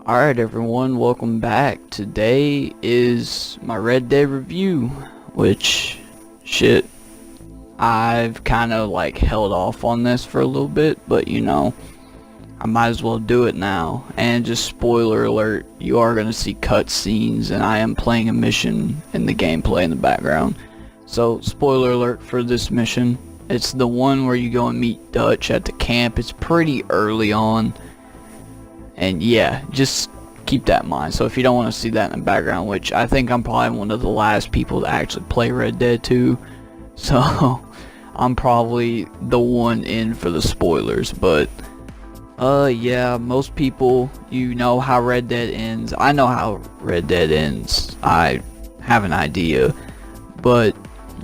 Alright everyone, welcome back. Today is my Red Dead review, which, shit, I've kind of like held off on this for a little bit, but you know, I might as well do it now. And just spoiler alert, you are going to see cutscenes and I am playing a mission in the gameplay in the background. So, spoiler alert for this mission. It's the one where you go and meet Dutch at the camp. It's pretty early on. And yeah, just keep that in mind. So if you don't want to see that in the background, which I think I'm probably one of the last people to actually play Red Dead 2, so I'm probably the one in for the spoilers. But yeah, most people, you know how Red Dead ends. I know how Red Dead ends. I have an idea, but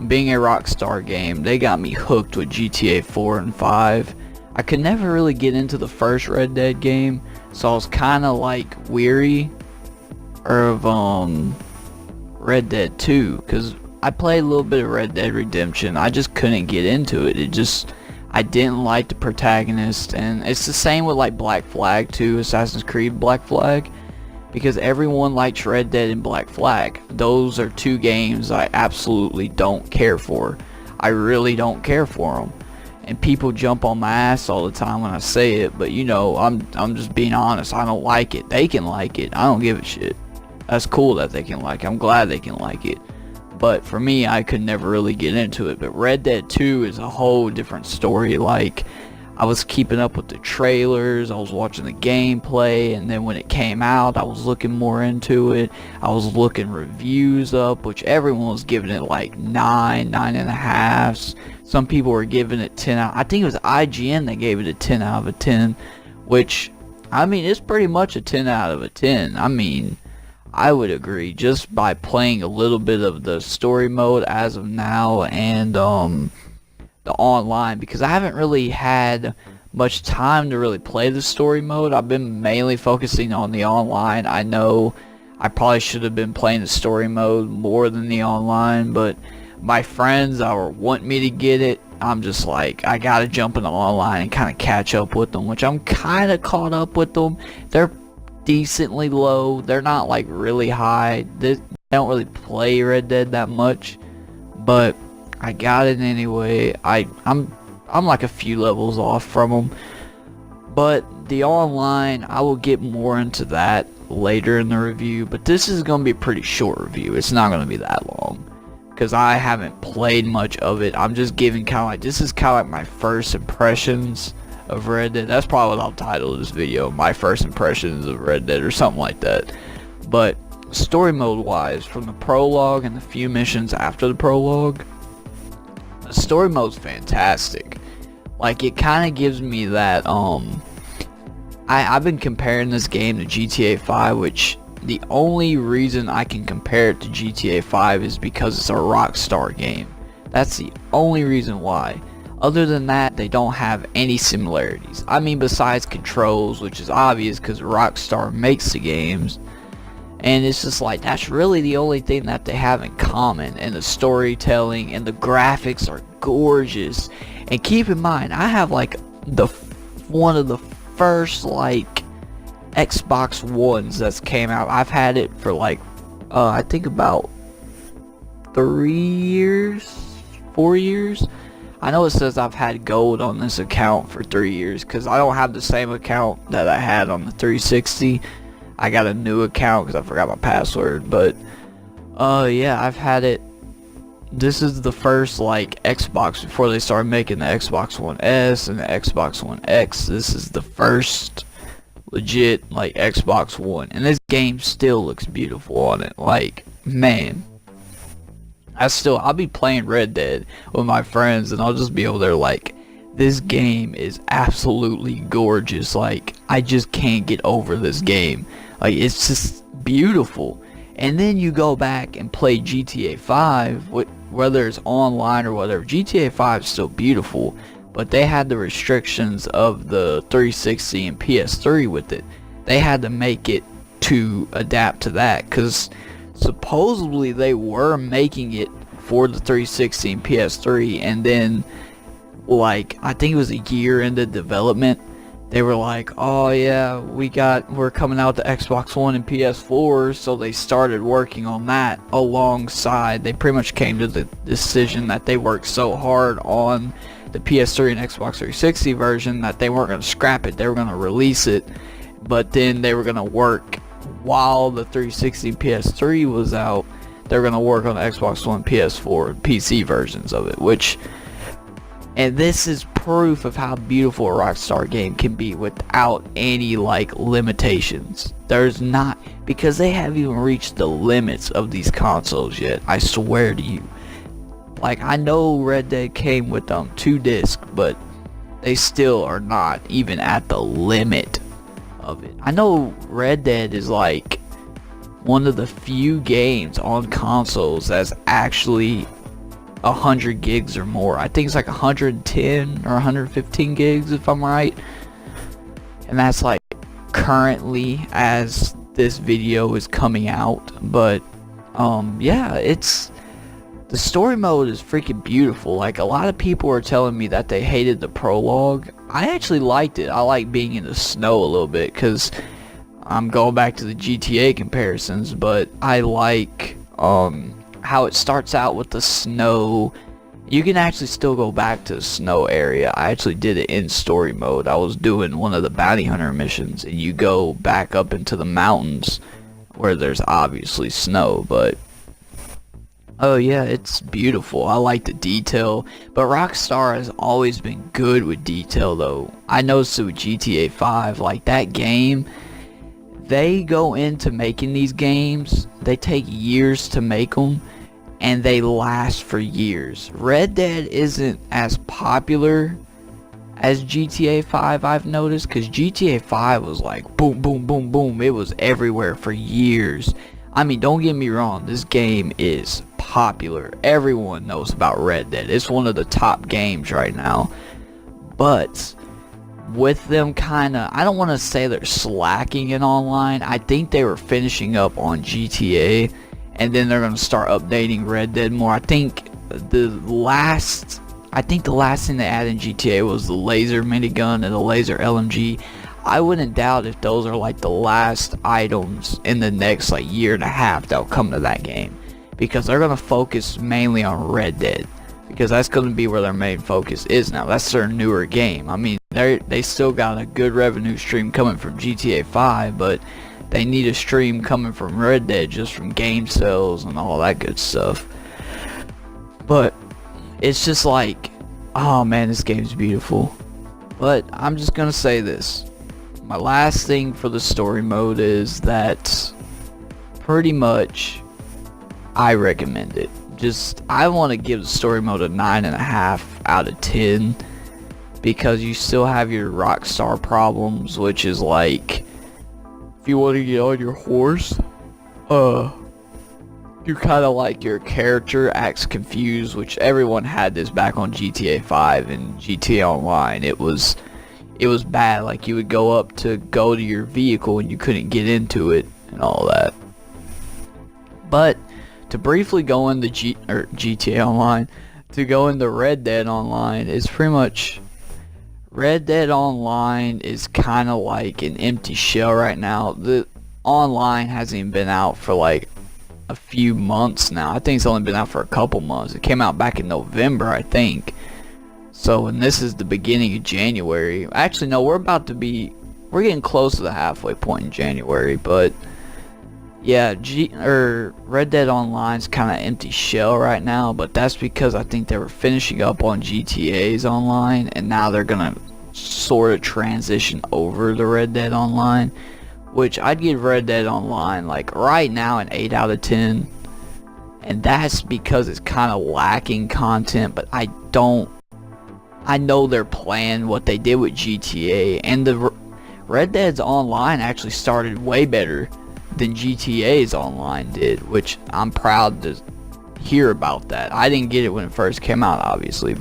being a Rockstar game, they got me hooked with GTA 4 and 5. I could never really get into the first Red Dead game, so I was kind of like weary of Red Dead 2, because I played a little bit of Red Dead Redemption. I just couldn't get into it. I didn't like the protagonist, and it's the same with like Black Flag 2, Assassin's Creed Black Flag, because everyone likes Red Dead and Black Flag. Those are two games I absolutely don't care for. I really don't care for them. And people jump on my ass all the time when I say it, but you know, I'm just being honest. I don't like it. They can like it. I don't give a shit. That's cool that they can like it. I'm glad they can like it. But for me, I could never really get into it. But Red Dead 2 is a whole different story. Like, I was keeping up with the trailers, I was watching the gameplay, and then when it came out, I was looking more into it. I was looking reviews up, which everyone was giving it like 9.5. Some people were giving it 10 out. I think it was IGN that gave it a 10 out of a 10, which, I mean, it's pretty much a 10 out of a 10. I mean, I would agree, just by playing a little bit of the story mode as of now, and the online, because I haven't really had much time to really play the story mode. I've been mainly focusing on the online. I know I probably should have been playing the story mode more than the online, but my friends are wanting me to get it. I'm just like, I gotta jump in the online and kind of catch up with them, which I'm kind of caught up with them. They're decently low. They're not like really high. They don't really play Red Dead that much, but I got it anyway. I'm like a few levels off from them. But the online, I will get more into that later in the review. But this is going to be a pretty short review. It's not going to be that long, because I haven't played much of it. I'm just giving kind of like, this is kind of like my first impressions of Red Dead. That's probably what I'll title this video, my first impressions of Red Dead or something like that. But story mode wise, from the prologue and the few missions after the prologue, the story mode's fantastic. Like, it kind of gives me that, I've been comparing this game to GTA 5, which the only reason I can compare it to GTA 5 is because it's a Rockstar game. That's the only reason why. Other than that, they don't have any similarities. I mean, besides controls, which is obvious because Rockstar makes the games. And it's just like, that's really the only thing that they have in common. And the storytelling and the graphics are gorgeous. And keep in mind, I have like one of the first like Xbox Ones that's came out. I've had it for like I think about 3 years, 4 years. I know it says I've had gold on this account for 3 years, because I don't have the same account that I had on the 360. I got a new account because I forgot my password. But yeah, I've had it. This is the first like Xbox before they started making the Xbox One S and the Xbox One X. This is the first legit like Xbox One, and this game still looks beautiful on it. Like, man, I'll be playing Red Dead with my friends, and I'll just be over there like, this game is absolutely gorgeous. Like, I just can't get over this game. Like, it's just beautiful. And then you go back and play GTA 5, whether it's online or whatever. GTA 5 is still beautiful, but they had the restrictions of the 360 and PS3 with it. They had to make it to adapt to that, because supposedly they were making it for the 360 and PS3, and then like, I think it was a year into development, they were like, oh yeah, we're coming out to Xbox One and PS4, so they started working on that alongside. They pretty much came to the decision that they worked so hard on the PS3 and Xbox 360 version that they weren't going to scrap it. They were going to release it, but then they were going to work while the 360 PS3 was out. They were going to work on the Xbox One, PS4, PC versions of it, and this is proof of how beautiful a Rockstar game can be without any like limitations. There's not, because they haven't even reached the limits of these consoles yet. I swear to you. Like, I know Red Dead came with 2 discs, but they still are not even at the limit of it. I know Red Dead is like one of the few games on consoles that's actually 100 gigs or more. I think it's like 110 or 115 gigs if I'm right, and that's like currently as this video is coming out. But yeah, it's, the story mode is freaking beautiful. Like, a lot of people are telling me that they hated the prologue. I actually liked it. I like being in the snow a little bit, because I'm going back to the GTA comparisons, but I like how it starts out with the snow. You can actually still go back to the snow area. I actually did it in story mode. I was doing one of the bounty hunter missions, and you go back up into the mountains where there's obviously snow. But oh yeah, it's beautiful. I like the detail, but Rockstar has always been good with detail though. I noticed it with GTA 5, like that game, they go into making these games, they take years to make them, and they last for years. Red Dead isn't as popular as GTA 5, I've noticed, because GTA 5 was like boom, boom, boom, boom. It was everywhere for years. I mean, don't get me wrong, this game is popular. Everyone knows about Red Dead. It's one of the top games right now. But with them kinda, I don't want to say they're slacking in online. I think they were finishing up on GTA, and then they're going to start updating Red Dead more. I think the last thing they added in GTA was the laser minigun and the laser LMG. I wouldn't doubt if those are like the last items in the next like year and a half that'll come to that game, because they're going to focus mainly on Red Dead, because that's going to be where their main focus is now. That's their newer game. I mean, they still got a good revenue stream coming from GTA 5, but they need a stream coming from Red Dead just from game sales and all that good stuff. But it's just like, oh man, this game's beautiful. But I'm just gonna say this. My last thing for the story mode is that pretty much I recommend it. I want to give the story mode a 9.5 out of 10, because you still have your Rockstar problems, which is like, if you want to get on your horse, you kind of like your character acts confused, which everyone had this back on GTA 5 and GTA Online. It was bad. Like, you would go to your vehicle and you couldn't get into it and all that. But to briefly go into GTA Online, to go into Red Dead Online, is pretty much, Red Dead Online is kind of like an empty shell right now. The online hasn't even been out for like a few months now. I think it's only been out for a couple months. It came out back in November, I think. So, and this is the beginning of January. Actually, no, we're getting close to the halfway point in January, but yeah, Red Dead Online's kind of empty shell right now, but that's because I think they were finishing up on GTA's online, and now they're gonna sort of transition over to Red Dead Online, which I'd give Red Dead Online like right now an 8 out of 10, and that's because it's kind of lacking content. But I know their plan, what they did with GTA, and the Red Dead's online actually started way better than GTA's online did, which I'm proud to hear about that. I didn't get it when it first came out, obviously,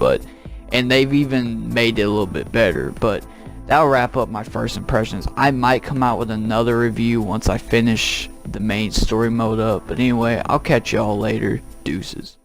and they've even made it a little bit better. But that'll wrap up my first impressions. I might come out with another review once I finish the main story mode up, but anyway, I'll catch y'all later. Deuces.